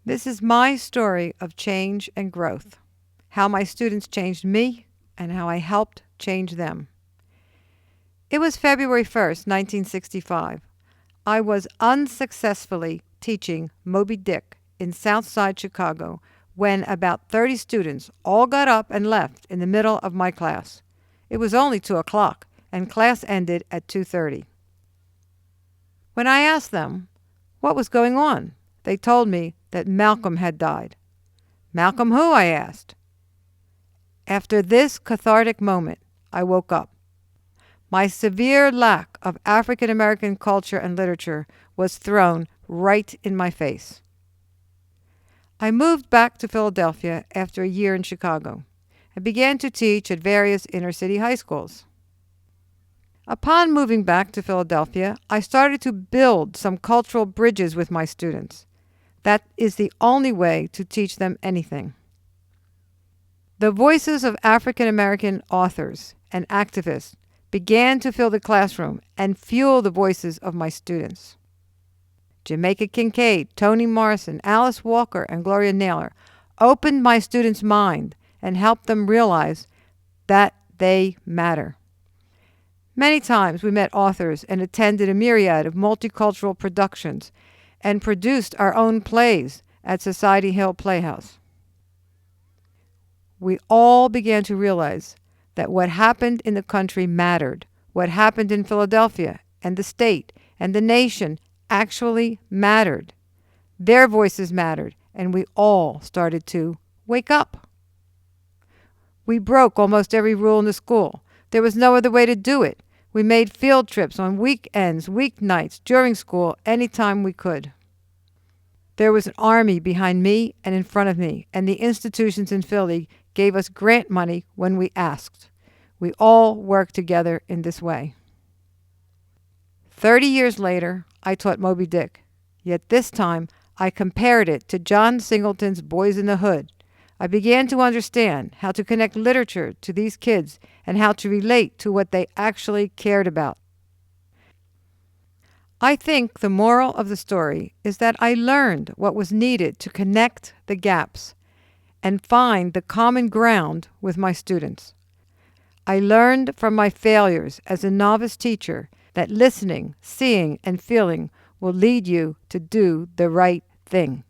This is my story of change and growth, how my students changed me and how I helped change them. It was February 1st, 1965. I was unsuccessfully teaching Moby Dick in Southside Chicago when about 30 students all got up and left in the middle of my class. It was only 2 o'clock, and class ended at 2:30. When I asked them what was going on, they told me that Malcolm had died. Malcolm who? I asked. After this cathartic moment, I woke up. My severe lack of African American culture and literature was thrown right in my face. I moved back to Philadelphia after a year in Chicago and began to teach at various inner-city high schools. Upon moving back to Philadelphia, I started to build some cultural bridges with my students. That is the only way to teach them anything. The voices of African American authors and activists began to fill the classroom and fuel the voices of my students. Jamaica Kincaid, Toni Morrison, Alice Walker, and Gloria Naylor opened my students' mind and helped them realize that they matter. Many times we met authors and attended a myriad of multicultural productions and produced our own plays at Society Hill Playhouse. We all began to realize that what happened in the country mattered. What happened in Philadelphia and the state and the nation actually mattered. Their voices mattered, and we all started to wake up. We broke almost every rule in the school. There was no other way to do it. We made field trips on weekends, weeknights, during school, anytime we could. There was an army behind me and in front of me, and the institutions in Philly gave us grant money when we asked. We all worked together in this way. 30 years later, I taught Moby Dick, yet this time I compared it to John Singleton's Boys in the Hood. I began to understand how to connect literature to these kids and how to relate to what they actually cared about. I think the moral of the story is that I learned what was needed to connect the gaps and find the common ground with my students. I learned from my failures as a novice teacher that listening, seeing, and feeling will lead you to do the right thing.